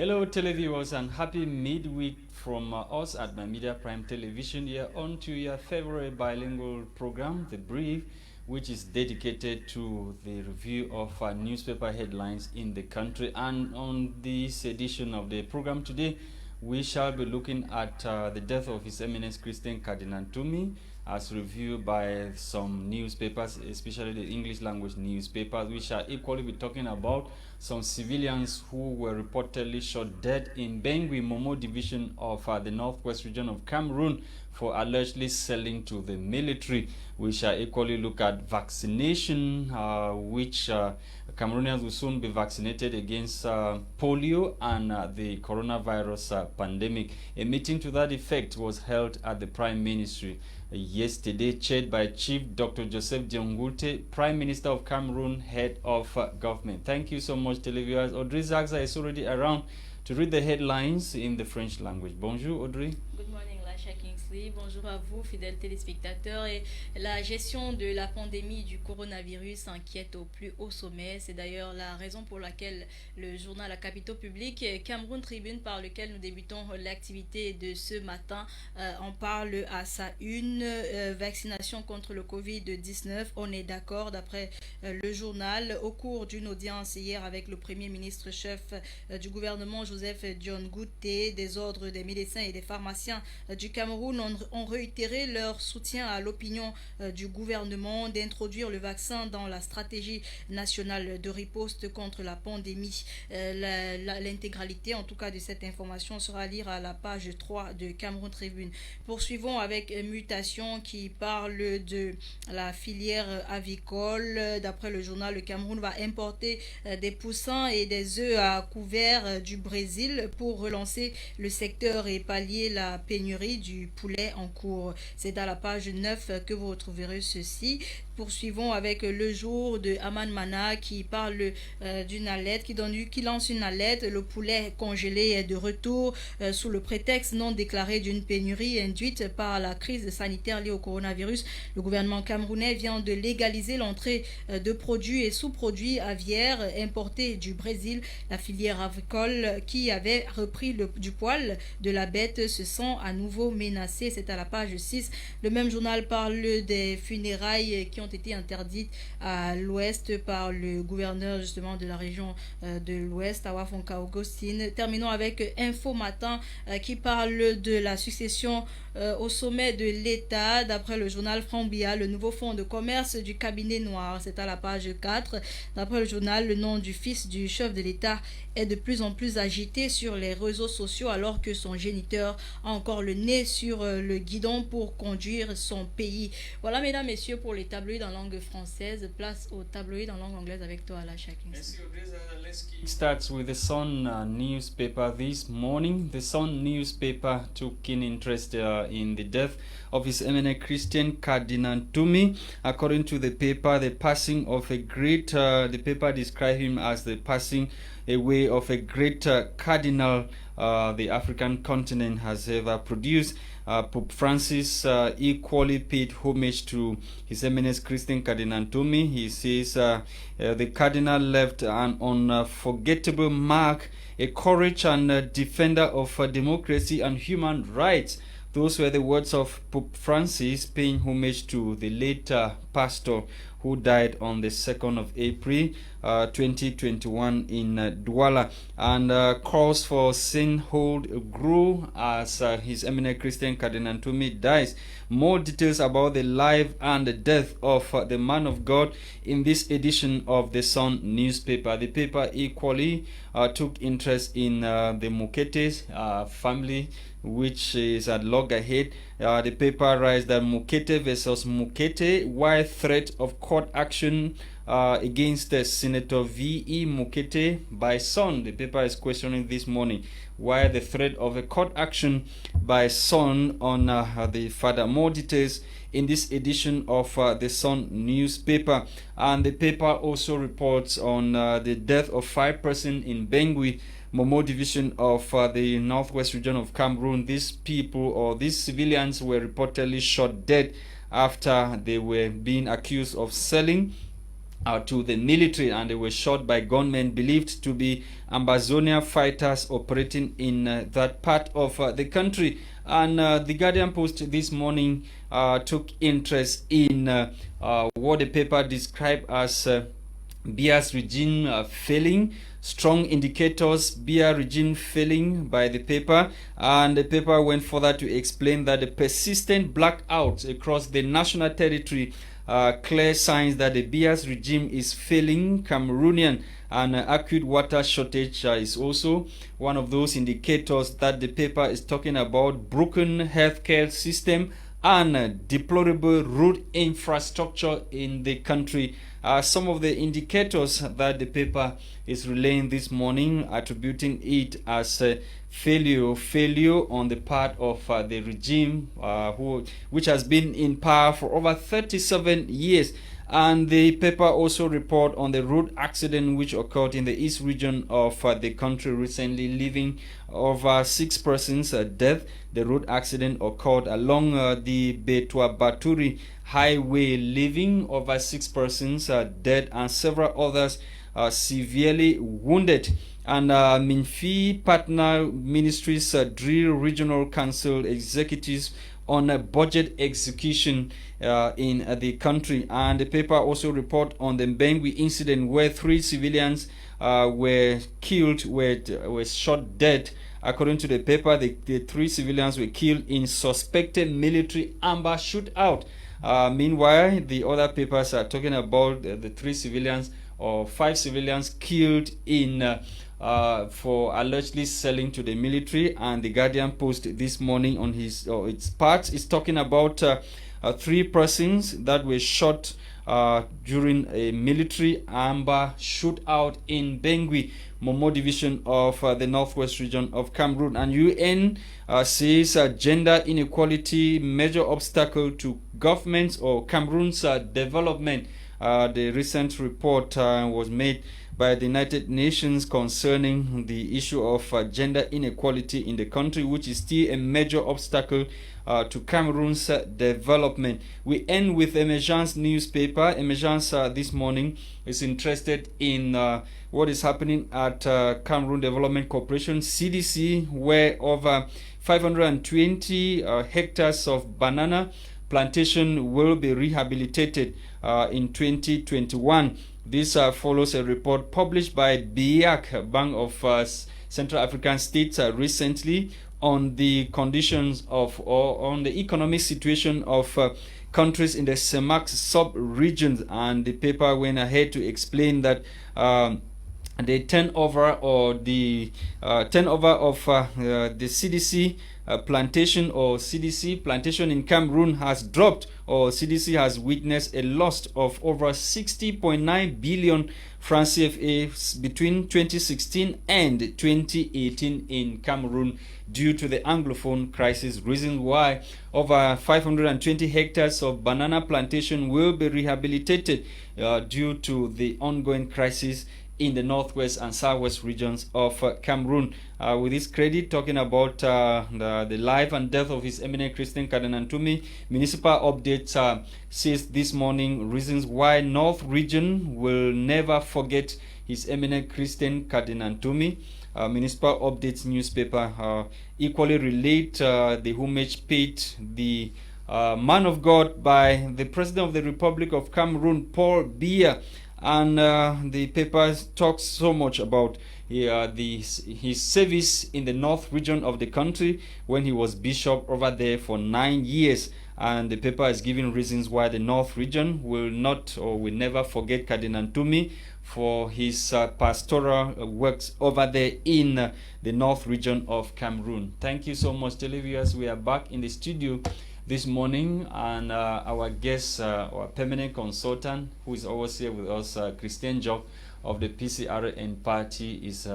Hello, televiewers, and happy midweek from us at My Media Prime Television. Here on to your favorite bilingual program, The Brief, which is dedicated to the review of newspaper headlines in the country. And on this edition of the program today, we shall be looking at the death of His Eminence Christian Cardinal Tumi, as reviewed by some newspapers, especially the English language newspapers. We shall equally be talking about some civilians who were reportedly shot dead in Bengui Momo division of the northwest region of Cameroon for allegedly selling to the military. We shall equally look at vaccination, which Cameroonians will soon be vaccinated against polio and the coronavirus pandemic. A meeting to that effect was held at the Prime Ministry yesterday, chaired by Chief Dr. Joseph Diangoute, Prime Minister of Cameroon, head of government. Thank you so much, televiewers. Audrey Zagza is already around to read the headlines in the French language. Bonjour, Audrey. Good morning, Lasha Kingsley. Bonjour à vous, fidèles téléspectateurs. Et la gestion de la pandémie du coronavirus inquiète au plus haut sommet. C'est d'ailleurs la raison pour laquelle le journal La Capitale Publique, Cameroun Tribune, par lequel nous débutons l'activité de ce matin, en parle à sa une. Vaccination contre le Covid-19. On est d'accord, d'après le journal, au cours d'une audience hier avec le Premier ministre chef du gouvernement, Joseph Diangoute, des ordres des médecins et des pharmaciens du Cameroun ont réitéré leur soutien à l'opinion du gouvernement d'introduire le vaccin dans la stratégie nationale de riposte contre la pandémie. L'intégralité, en tout cas, de cette information sera à lire à la page 3 de Cameroun Tribune. Poursuivons avec Mutation qui parle de la filière avicole. D'après le journal, le Cameroun va importer des poussins et des œufs à couvert du Brésil pour relancer le secteur et pallier la pénurie du poulet en cours. C'est à la page 9 que vous retrouverez ceci. Poursuivons avec Le Jour de Aman Mana qui parle d'une alerte, qui lance une alerte. Le poulet congelé est de retour sous le prétexte non déclaré d'une pénurie induite par la crise sanitaire liée au coronavirus. Le gouvernement camerounais vient de légaliser l'entrée de produits et sous-produits aviaires importés du Brésil. La filière avicole qui avait repris du poil de la bête se sent à nouveau menacée. C'est à la page 6. Le même journal parle des funérailles qui ont été interdites à l'ouest par le gouverneur justement de la région de l'ouest, Awafonka Augustine. Terminons avec Info Matin qui parle de la succession au sommet de l'État. D'après le journal Frambia, le nouveau fonds de commerce du cabinet noir. C'est à la page 4. D'après le journal, le nom du fils du chef de l'État est de plus en plus agité sur les réseaux sociaux alors que son géniteur a encore le nez sur le guidon pour conduire son pays. Voilà, mesdames, messieurs, pour les tabloïds en langue française. Place aux tabloïds en langue anglaise avec toi, Alain Chakin. Let's start with the Sun newspaper this morning. The Sun newspaper took keen interest in the death of His Eminent Christian Cardinal Tumi. According to the paper, the passing of a great, the paper described him as the passing away of a great cardinal the African continent has ever produced. Pope Francis equally paid homage to His Eminence Christian Cardinal Tumi. He says the cardinal left an unforgettable mark, a courage and defender of democracy and human rights. Those were the words of Pope Francis paying homage to the late pastor who died on the 2nd of April 2021 in Douala, and calls for sainthood grow as His Eminent Christian Cardinal Tumi dies. More details about the life and the death of the man of God in this edition of the Sun newspaper. The paper equally took interest in the Mukete's family, which is at loggerhead. The paper writes that Mukete versus Mukete, why threat of court action against Senator V.E. Mukete by Sun. The paper is questioning this morning why the threat of a court action by Sun on the father. More details in this edition of the Sun newspaper. And the paper also reports on the death of 5 persons in Bengui Momo division of the northwest region of Cameroon. These people, or these civilians, were reportedly shot dead after they were being accused of selling to the military, and they were shot by gunmen believed to be Ambazonia fighters operating in that part of the country. And the Guardian Post this morning took interest in what the paper described as Biya's regime failing. Strong indicators, Biya regime failing by the paper, and the paper went further to explain that the persistent blackouts across the national territory clear signs that the Biya's regime is failing Cameroonian, and acute water shortage is also one of those indicators that the paper is talking about. Broken healthcare system and deplorable road infrastructure in the country are some of the indicators that the paper is relaying this morning, attributing it as a failure on the part of the regime which has been in power for over 37 years. And the paper also report on the road accident which occurred in the east region of the country recently, leaving over 6 persons death. The road accident occurred along the Betua Baturi highway, leaving over 6 persons dead and several others severely wounded. And Minfi partner ministries drill regional council executives on a budget execution in the country. And the paper also report on the Bengui incident where 3 civilians were killed, were shot dead. According to the paper, the 3 civilians were killed in suspected military ambush shootout. Meanwhile, the other papers are talking about the 3 civilians or 5 civilians killed in for allegedly selling to the military. And the Guardian Post this morning on its part is talking about 3 persons that were shot during a military ambush shootout in Bengui, Momo division of the northwest region of Cameroon. And UN says gender inequality major obstacle to governments or Cameroon's development. The recent report was made by the United Nations concerning the issue of gender inequality in the country, which is still a major obstacle to Cameroon's development. We end with Emergence newspaper. Emergence this morning is interested in what is happening at Cameroon Development Corporation, CDC, where over 520 hectares of banana plantation will be rehabilitated in 2021. This follows a report published by BIAC, Bank of Central African States, recently on the conditions of or on the economic situation of countries in the CEMAC sub-regions. And the paper went ahead to explain that the turnover or the turnover of the CDC plantation or CDC plantation in Cameroon has dropped, or CDC has witnessed a loss of over 60.9 billion francs CFA between 2016 and 2018 in Cameroon due to the Anglophone crisis. Reasons why over 520 hectares of banana plantation will be rehabilitated due to the ongoing crisis in the northwest and southwest regions of Cameroon. With this credit, talking about the life and death of His Eminent Christian Cardinal Ntumi, Municipal Update says this morning reasons why North Region will never forget His Eminent Christian Cardinal Ntumi. Municipal Updates newspaper equally relate the homage paid the man of God by the President of the Republic of Cameroon, Paul Biya. And the paper talks so much about his service in the north region of the country when he was bishop over there for 9 years. And the paper is giving reasons why the north region will not or will never forget Cardinal Ntumi for his pastoral works over there in the north region of Cameroon. Thank you so much, televiewers. We are back in the studio this morning, and our guest, our permanent consultant, who is always here with us, Christian Jock of the PCRN party, is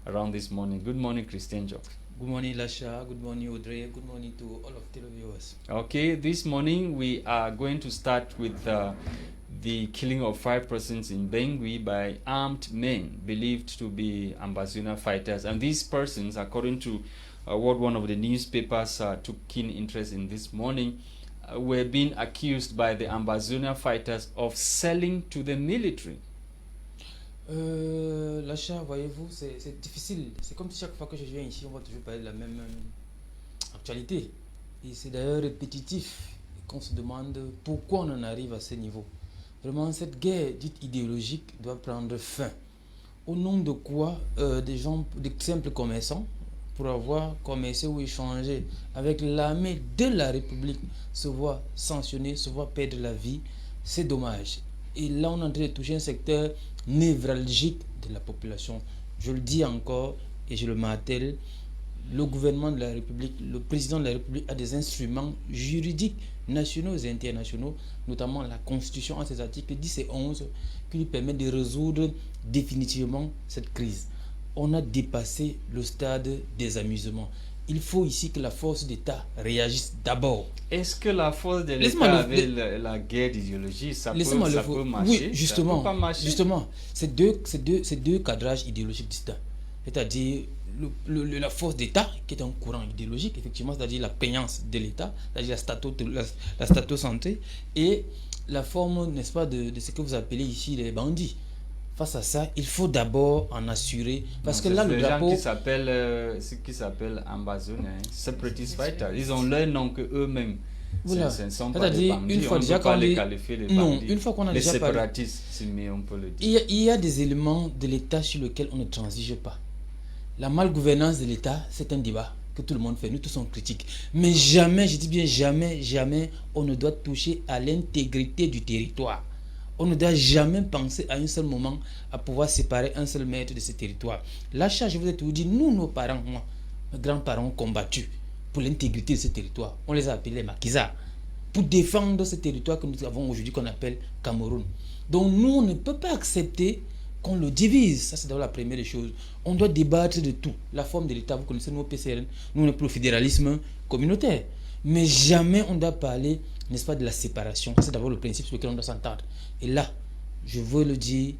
around this morning. Good morning, Christian Jock. Good morning, Lasha. Good morning, Audrey. Good morning to all of the viewers. Okay, this morning we are going to start with the killing of 5 persons in Bengui by armed men believed to be Ambazonia fighters. And these persons, according to what one of the newspapers took keen interest in this morning, were being accused by the Ambazonia fighters of selling to the military. L'achat, voyez-vous, c'est difficile. C'est comme si chaque fois que je viens ici, on va toujours parler de la même actualité. Et c'est d'ailleurs répétitif qu'on se demande pourquoi on en arrive à ce niveau. Vraiment, cette guerre dite idéologique doit prendre fin. Au nom de quoi des gens, des simples commerçants, pour avoir commercé ou échangé avec l'armée de la République, se voient sanctionnés, se voient perdre la vie, c'est dommage. Et là, on est en train de toucher un secteur névralgique de la population. Je le dis encore et je le martèle, le gouvernement de la République, le président de la République a des instruments juridiques nationaux et internationaux, notamment la Constitution en ses articles 10 et 11, qui lui permettent de résoudre définitivement cette crise. On a dépassé le stade des amusements. Il faut ici que la force d'État réagisse d'abord. Est-ce que la force de l'État avec la guerre d'idéologie, ça peut marcher? Oui, justement, ça peut pas marcher? justement, c'est deux cadrages idéologiques distincts. C'est-à-dire la force d'État, qui est un courant idéologique, effectivement, c'est-à-dire la prégnance de l'État, c'est-à-dire la statosanté, et la forme, n'est-ce pas, de ce que vous appelez ici les bandits. Face à ça, il faut d'abord en assurer. Parce que là, le drapeau. Ce qui s'appelle Ambazonia, Separatist Fighters, ils ont leur nom que eux-mêmes. Voilà. C'est-à-dire, une fois déjà qu'on les qualifier les bandits. Non, une fois qu'on a déjà parlé. Les séparatistes, mais on peut le dire. Il y a des éléments de l'État sur lesquels on ne transige pas. La malgouvernance de l'État, c'est un débat que tout le monde fait. Nous tous sommes critiques. Mais jamais, je dis bien jamais, on ne doit toucher à l'intégrité du territoire. On ne doit jamais penser à un seul moment à pouvoir séparer un seul maître de ce territoire. L'achat, je vous ai tout dit, nous, nos parents, moi, mes grands-parents ont combattu pour l'intégrité de ce territoire. On les a appelés les maquisards. Pour défendre ce territoire que nous avons aujourd'hui, qu'on appelle Cameroun. Donc nous, on ne peut pas accepter qu'on le divise. Ça, c'est d'abord la première des choses. On doit débattre de tout. La forme de l'État, vous connaissez nous au PCRN, nous on est pour le fédéralisme communautaire. Mais jamais on doit parler, n'est-ce pas, de la séparation. C'est d'abord le principe sur lequel on doit s'entendre. Et là, je veux le dire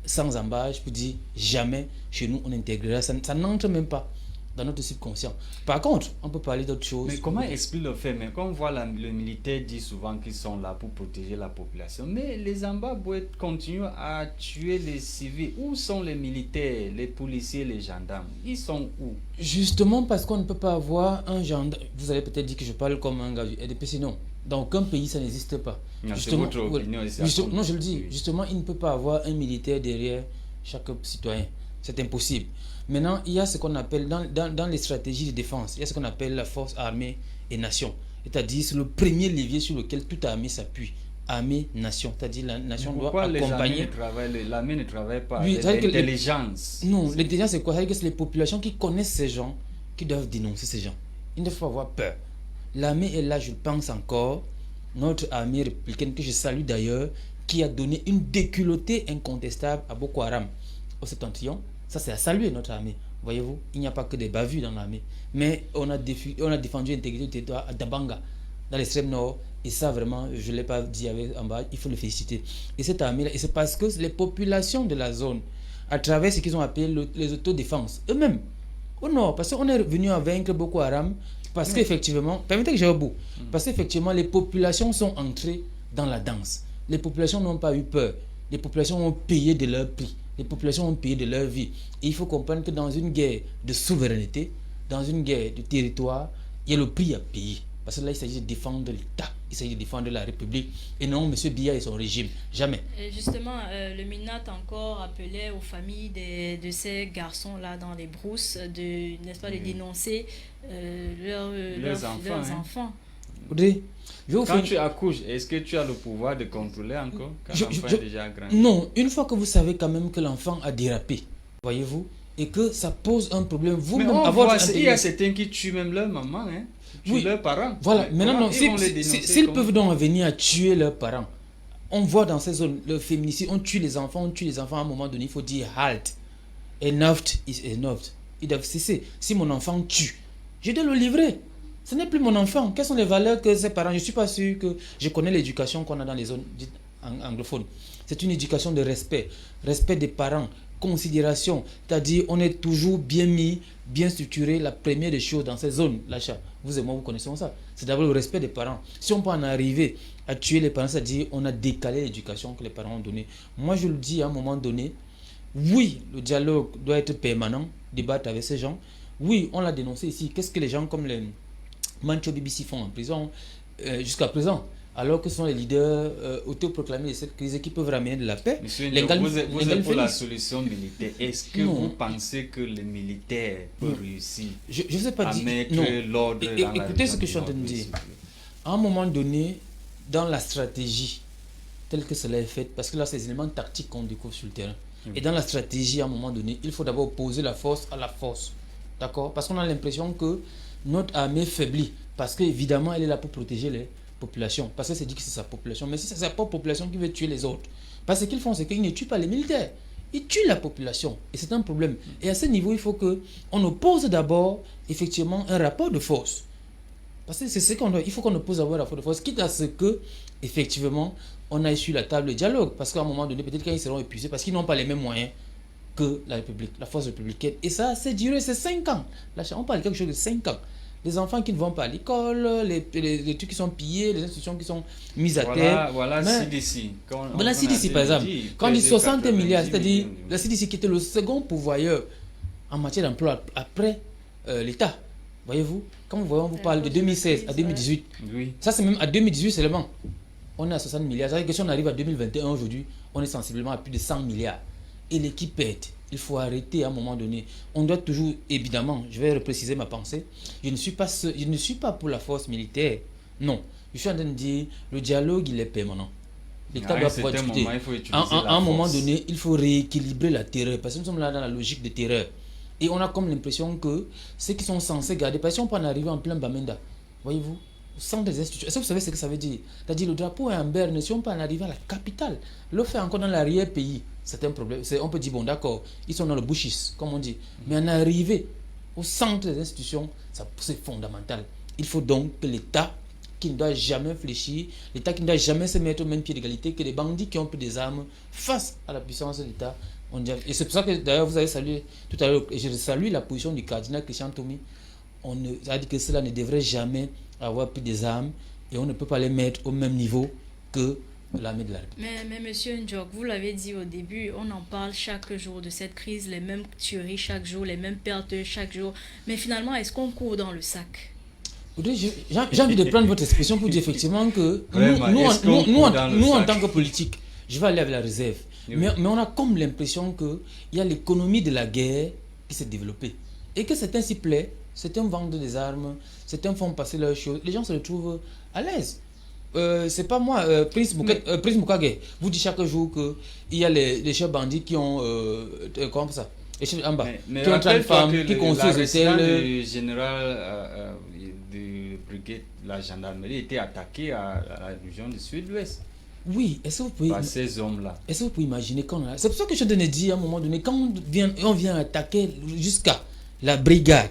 sans embâche, pour dire jamais chez nous on intégrera ça. Ça n'entre même pas dans notre subconscient. Par contre, on peut parler d'autres choses. Mais comment explique le fait? Mais quand on voit le militaire dit souvent qu'ils sont là pour protéger la population, mais les Zimbabwe continuent à tuer les civils. Où sont les militaires, les policiers, les gendarmes? Ils sont où? Justement parce qu'on ne peut pas avoir un gendarme. Vous allez peut-être dire que je parle comme un gars du RDPC. Non, dans aucun pays ça n'existe pas. Non, justement, c'est votre opinion. Non, je le dis. Justement, il ne peut pas avoir un militaire derrière chaque citoyen. C'est impossible. Maintenant, il y a ce qu'on appelle, dans les stratégies de défense, il y a ce qu'on appelle la force armée et nation. C'est-à-dire, c'est le premier levier sur lequel toute armée s'appuie. Armée, nation. C'est-à-dire, la nation doit accompagner. L'armée ne travaille pas. Oui, l'intelligence. Non, l'intelligence, c'est quoi? C'est-à-dire que c'est les populations qui connaissent ces gens qui doivent dénoncer ces gens. Ils ne doivent pas avoir peur. L'armée est là, je pense encore, notre armée républicaine, que je salue d'ailleurs, qui a donné une déculottée incontestable à Boko Haram au septentrion. Ça, c'est à saluer notre armée. Voyez-vous, il n'y a pas que des bavures dans l'armée. Mais on a défendu l'intégrité du territoire à Dabanga, dans l'extrême nord. Et ça, vraiment, je ne l'ai pas dit en bas, il faut le féliciter. Et cette armée-là, et c'est parce que les populations de la zone, à travers ce qu'ils ont appelé les autodéfenses, eux-mêmes, au nord, parce qu'on est venu à vaincre Boko Haram, parce qu'effectivement, permettez que j'aille au bout, parce qu'effectivement, les populations sont entrées dans la danse. Les populations n'ont pas eu peur. Les populations ont payé de leur prix. Les populations ont payé de leur vie. Et il faut comprendre que dans une guerre de souveraineté, dans une guerre de territoire, il y a le prix à payer. Parce que là, il s'agit de défendre l'État, il s'agit de défendre la République, et non M. Biya et son régime. Jamais. Et justement, le MINAT encore appelait aux familles de ces garçons-là dans les brousses, n'est-ce pas, de dénoncer leurs enfants. Audrey, quand tu accouches, est-ce que tu as le pouvoir de contrôler encore quand l'enfant est déjà grand? Non, une fois que vous savez quand même que l'enfant a dérapé, voyez-vous, et que ça pose un problème, vous-même, il y a certains qui tuent même leur maman, hein, tuent leurs parents. Voilà, maintenant, s'ils peuvent donc venir à tuer leurs parents, on voit dans ces zones, le féminicide, on tue les enfants, à un moment donné, il faut dire halt. Enough is enough. Ils doivent cesser. Si mon enfant tue, je dois le livrer. Ce n'est plus mon enfant. Quelles sont les valeurs que ses parents? Je ne suis pas sûr que je connais l'éducation qu'on a dans les zones dites anglophones. C'est une éducation de respect. Respect des parents. Considération. C'est-à-dire, on est toujours bien mis, bien structuré. La première des choses dans ces zones, l'achat. Vous et moi, vous connaissons ça. c'est d'abord le respect des parents. Si on peut en arriver à tuer les parents, c'est-à-dire on a décalé l'éducation que les parents ont donnée. Moi, je le dis à un moment donné, oui, le dialogue doit être permanent, débattre avec ces gens. Oui, on l'a dénoncé ici. Qu'est-ce que les gens comme les Mancho BBC font en prison jusqu'à présent, alors que ce sont les leaders autoproclamés de cette crise qui peuvent ramener de la paix. Monsieur Ndjok, vous êtes pour la solution militaire. Est-ce que vous pensez que les militaires peuvent réussir je sais pas à mettre l'ordre dans la écoutez ce que je suis en train de dire. À un moment donné, dans la stratégie telle que cela est fait, parce que là, c'est des éléments tactiques qu'on découvre sur le terrain. Et dans la stratégie, à un moment donné, il faut d'abord opposer la force à la force. D'accord? Parce qu'on a l'impression que notre armée faiblit. Parce qu'évidemment, elle est là pour protéger les populations. Parce que c'est dit que c'est sa population. Mais si c'est sa propre population qui veut tuer les autres, parce qu'ils font, c'est qu'ils ne tuent pas les militaires. Ils tuent la population. Et c'est un problème. Et à ce niveau, il faut qu'on oppose d'abord, effectivement, un rapport de force. Parce que c'est ce qu'on doit. Il faut qu'on oppose d'abord un rapport de force, quitte à ce que, effectivement, on aille sur la table de dialogue. Parce qu'à un moment donné, peut-être qu'ils seront épuisés, parce qu'ils n'ont pas les mêmes moyens que la République, la force républicaine. Et ça, c'est duré, c'est 5 ans. Là, on parle de quelque chose de 5 ans. Les enfants qui ne vont pas à l'école, les trucs qui sont pillés, les institutions qui sont mises à terre. Voilà CDC. La CDC, par exemple, quand on dit 60 milliards, c'est-à-dire la CDC qui était le second pourvoyeur en matière d'emploi après l'État. Voyez-vous, quand vous parlez de 2016 à 2018, oui. Ça c'est même à 2018 seulement. On est à 60 milliards. C'est-à-dire que si on arrive à 2021 aujourd'hui, on est sensiblement à plus de 100 milliards. Et l'équipe pète. Il faut arrêter à un moment donné. On doit toujours, évidemment, je vais repréciser ma pensée, je ne suis pas pour la force militaire. Non. Je suis en train de dire, le dialogue, il est permanent. L'État doit pouvoir discuter. À un moment donné, il faut rééquilibrer la terreur. Parce que nous sommes là dans la logique de terreur. Et on a comme l'impression que ceux qui sont censés garder, parce qu'on peut en arriver en plein Bamenda, voyez-vous, sans des institutions. Est-ce que vous savez ce que ça veut dire? C'est-à-dire le drapeau est en berne, si on peut en arriver à la capitale, le fait encore dans l'arrière-pays, c'est un problème. On peut dire, bon d'accord, ils sont dans le bushes, comme on dit. Mais en arriver au centre des institutions, c'est fondamental. Il faut donc que l'État, qui ne doit jamais fléchir, l'État qui ne doit jamais se mettre au même pied d'égalité que les bandits qui ont pris des armes face à la puissance de l'État. Et c'est pour ça que d'ailleurs vous avez salué tout à l'heure, et je salue la position du cardinal Christian Tomi. On a dit que cela ne devrait jamais avoir pris des armes et on ne peut pas les mettre au même niveau que l'armée de la République. Mais monsieur Ndjok, vous l'avez dit au début, on en parle chaque jour de cette crise, les mêmes tueries chaque jour, les mêmes pertes chaque jour. Mais finalement, est-ce qu'on court dans le sac? J'ai envie de prendre votre expression pour dire effectivement que nous en tant que politique, je vais aller avec la réserve. Oui. Mais on a comme l'impression qu'il y a l'économie de la guerre qui s'est développée. Et que certains s'y plaisent, certains vendent des armes, certains font passer leurs choses. Les gens se retrouvent à l'aise. C'est pas moi, Prince Mukage vous dit chaque jour qu'il y a les chefs bandits qui ont... comment ça? Les chefs en bas. Qui ont 30 femmes, qui construisent des hôtels. Le général de brigade, la gendarmerie, était attaqué à la région du sud-ouest. Oui, est-ce que vous pouvez... Par ces hommes-là. Est-ce que vous pouvez imaginer quand on a... C'est pour ça que je te dis à un moment donné, quand on vient attaquer jusqu'à la brigade,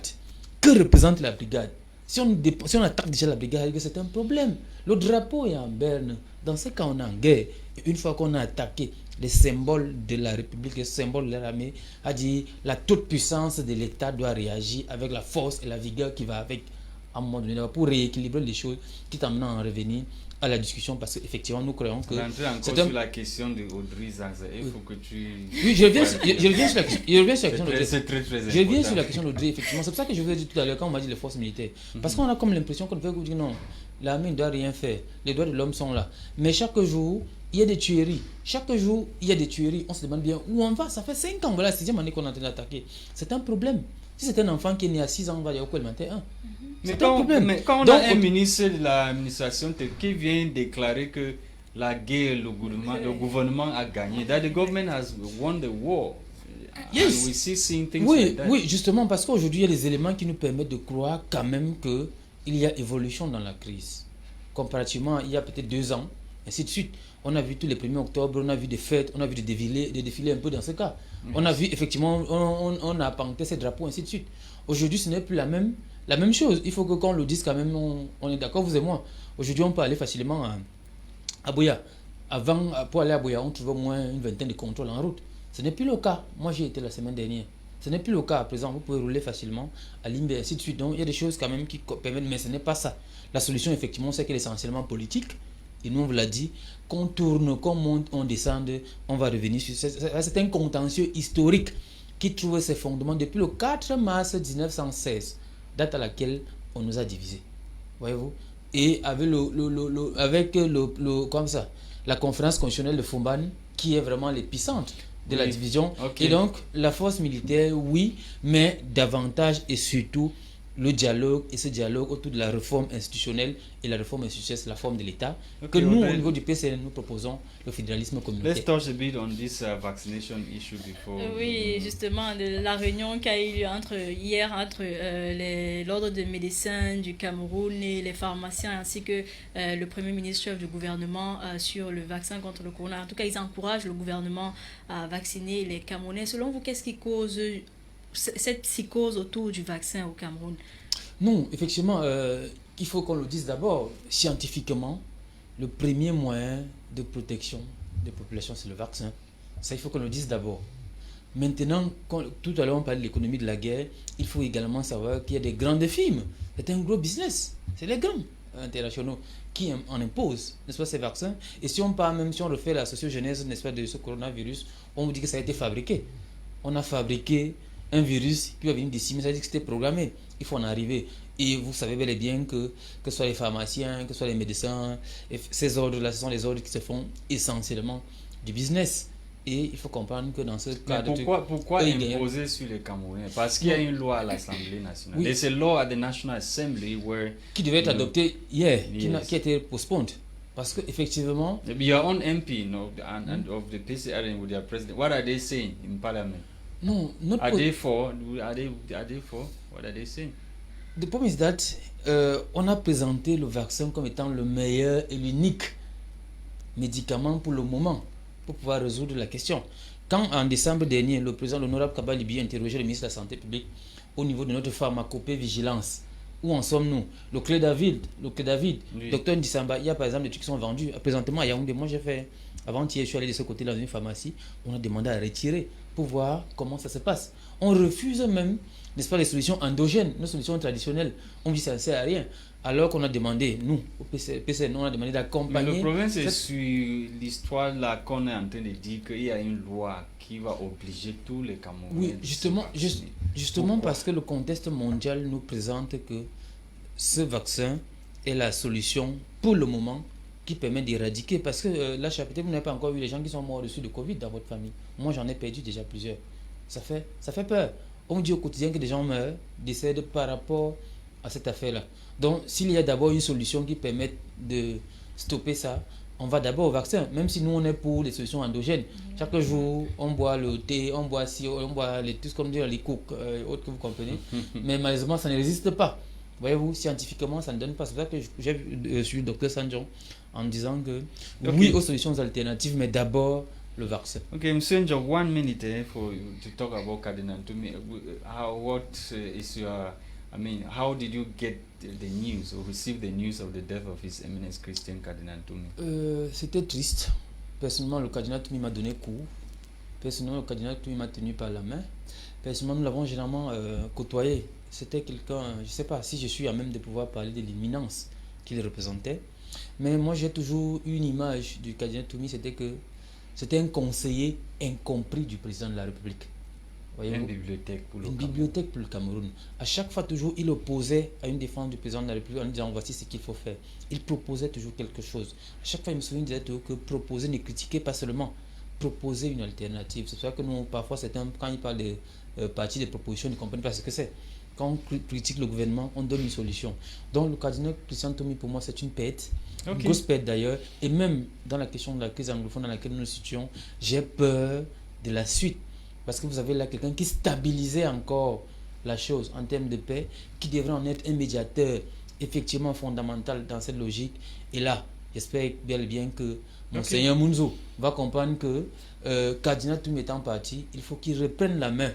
que représente la brigade? Si on attaque déjà la brigade, c'est un problème. Le drapeau est en berne. Dans ce cas, on est en guerre. Et une fois qu'on a attaqué les symboles de la République, les symboles de l'armée, a dit la toute puissance de l'État doit réagir avec la force et la vigueur qui va avec, à un moment donné, pour rééquilibrer les choses, qui t'amènent à en revenir à la discussion, parce qu'effectivement nous croyons que... Encore sur la question de Audrey Zanza, il faut que tu... Oui, je reviens sur la question d'Audrey. C'est très important. Je reviens sur la question d'Audrey, effectivement. C'est pour ça que je vous ai dit tout à l'heure quand on m'a dit les forces militaires. Parce qu'on a comme l'impression qu'on ne peut dire non, l'armée ne doit rien faire, les droits de l'homme sont là. Mais chaque jour, il y a des tueries. Chaque jour, il y a des tueries. On se demande bien où on va. Ça fait 5 ans, voilà, la 6e année qu'on est en train d'attaquer. C'est un problème. Si c'est un enfant qui est né à 6 ans, on va dire au élémentaire 1. Mais quand on a un ministre de l'administration qui vient déclarer que la guerre, le gouvernement a gagné, that the government has won the war. Yes. And we see seeing things oui, like that. Oui, justement, parce qu'aujourd'hui, il y a des éléments qui nous permettent de croire quand même qu'il y a évolution dans la crise. Comparativement, il y a peut-être 2 ans, ainsi de suite. On a vu tous les 1er octobre, on a vu des fêtes, on a vu des défilés un peu dans ce cas. Yes. On a vu, effectivement, on a apporté ces drapeaux, ainsi de suite. Aujourd'hui, ce n'est plus la même chose. Il faut que quand on le dise quand même, on est d'accord, vous et moi. Aujourd'hui, on peut aller facilement à Buea. Avant, pour aller à Buea, on trouvait au moins une vingtaine de contrôles en route. Ce n'est plus le cas. Moi, j'y étais la semaine dernière. Ce n'est plus le cas à présent. Vous pouvez rouler facilement à Limbe, et ainsi de suite. Donc, il y a des choses quand même qui permettent, mais ce n'est pas ça. La solution, effectivement, c'est qu'elle est essentiellement politique. Et nous, on vous l'a dit, qu'on tourne, qu'on monte, on descende, on va revenir sur ça. C'est un contentieux historique qui trouve ses fondements depuis le 4 mars 1916, date à laquelle on nous a divisés. Voyez-vous? Et avec comme ça, la conférence constitutionnelle de Fumban, qui est vraiment l'épicentre de la division. Okay. Et donc, la force militaire, oui, mais davantage et surtout le dialogue, et ce dialogue autour de la réforme institutionnelle, et la réforme institutionnelle, c'est la forme de l'État, que nous, au niveau du PCN, nous proposons le fédéralisme communautaire. Let's touch a bit on this vaccination issue before. Oui, justement, de la réunion qui a eu lieu hier entre l'ordre des médecins du Cameroun et les pharmaciens, ainsi que le Premier ministre chef du gouvernement sur le vaccin contre le corona. En tout cas, ils encouragent le gouvernement à vacciner les Camerounais. Selon vous, qu'est-ce qui cause cette psychose autour du vaccin au Cameroun? Non, effectivement, il faut qu'on le dise d'abord. Scientifiquement, le premier moyen de protection des populations, c'est le vaccin. Ça, il faut qu'on le dise d'abord. Maintenant, tout à l'heure, on parlait de l'économie de la guerre. Il faut également savoir qu'il y a des grandes firmes. C'est un gros business. C'est les grands internationaux qui en imposent, n'est-ce pas, ces vaccins. Et si on parle, même si on refait la sociogenèse, n'est-ce pas, de ce coronavirus, on vous dit que ça a été fabriqué. On a fabriqué un virus qui va venir d'ici, mais ça veut dire que c'était programmé. Il faut en arriver. Et vous savez bel et bien que ce soit les pharmaciens, que ce soit les médecins, ces ordres-là, ce sont les ordres qui se font essentiellement du business. Et il faut comprendre que dans ce cas de... Pourquoi imposer sur les Camerounais? Parce qu'il y a une loi à l'Assemblée nationale. Oui. There's a law at the National Assembly qui devait être adoptée hier, qui a été postponed. Parce qu'effectivement... Your own MP of the PCR with their president, what are they saying in Parliament? No, not are they for? Are they for? What are they saying? The problem is that on a présenté le vaccin comme étant le meilleur et l'unique médicament pour le moment pour pouvoir résoudre la question. Quand en décembre dernier, le président l'honorable Kaba Libi interrogeait le ministre de la Santé publique au niveau de notre pharmacopée vigilance, où en sommes-nous? Le clé David, oui. Docteur Ndissamba, il y a par exemple des trucs qui sont vendus. Présentement à Yaoundé, moi j'ai fait, avant-hier, je suis allé de ce côté dans une pharmacie, on a demandé à retirer pour voir comment ça se passe. On refuse même, n'est-ce pas, les solutions endogènes, nos solutions traditionnelles. On dit que ça ne sert à rien. Alors qu'on a demandé, nous, au PCN, on a demandé d'accompagner... Mais le problème, c'est sur l'histoire là qu'on est en train de dire qu'il y a une loi qui va obliger tous les Camerounais. Oui, justement parce que le contexte mondial nous présente que ce vaccin est la solution pour le moment qui permet d'éradiquer. Parce que là, peut-être vous n'avez pas encore vu les gens qui sont morts dessus de Covid dans votre famille. Moi, j'en ai perdu déjà plusieurs. Ça fait peur. On dit au quotidien que des gens meurent, décèdent par rapport à cette affaire-là. Donc, s'il y a d'abord une solution qui permette de stopper ça, on va d'abord au vaccin, même si nous, on est pour les solutions endogènes. Chaque jour, on boit le thé, on boit tout ce qu'on dit, les coques, autres que vous comprenez. Mais malheureusement, ça ne résiste pas. Voyez-vous, scientifiquement, ça ne donne pas. C'est pour ça que j'ai suivi le docteur Sanjon en disant que oui aux solutions alternatives, mais d'abord le vaccin. Okay, Monsieur Njo, 1 minute for you to talk about Cardinal Toumi. How did you get the news or receive the news of the death of His Eminence Christian Cardinal Toumi? C'était triste. Personnellement, le Cardinal Toumi m'a donné cours. Personnellement, le Cardinal Toumi m'a tenu par la main. Personnellement, nous l'avons généralement côtoyé. C'était quelqu'un, je ne sais pas si je suis à même de pouvoir parler de l'imminence qu'il représentait. Mais moi, j'ai toujours eu une image du Cardinal Toumi, c'était que c'était un conseiller incompris du président de la République. Une bibliothèque pour le Cameroun. À chaque fois, toujours, il opposait à une défense du président de la République en disant voici ce qu'il faut faire. Il proposait toujours quelque chose. À chaque fois, il me souviens, il disait que proposer, ne critiquer pas seulement, proposer une alternative. C'est pour ça que nous, parfois, quand il parle de partis, de propositions, ils ne comprennent pas ce que c'est. Quand on critique le gouvernement, on donne une solution. Donc, le cardinal Christian Toumi, pour moi, c'est une perte. Une grosse perte d'ailleurs. Et même dans la question de la crise anglophone dans laquelle nous nous situons, j'ai peur de la suite. Parce que vous avez là quelqu'un qui stabilisait encore la chose en termes de paix, qui devrait en être un médiateur effectivement fondamental dans cette logique. Et là, j'espère bien que Monseigneur Munzo va comprendre que Cardinal Toumi étant parti, il faut qu'il reprenne la main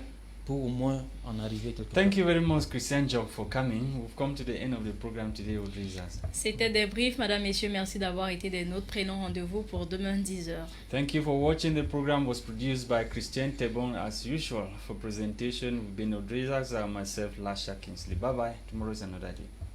pour au moins en arriver quelque Thank part. you very much, Christian Job, for coming. We've come to the end of the program today with Jesus. C'était des briefs, madame, messieurs. Merci d'avoir été des nôtres. Prenons rendez-vous pour demain 10h. Thank you for watching. The program was produced by Christian Tebon as usual. For presentation, we've been Odrizas and myself, Lasha Kingsley. Bye bye. Tomorrow is another day.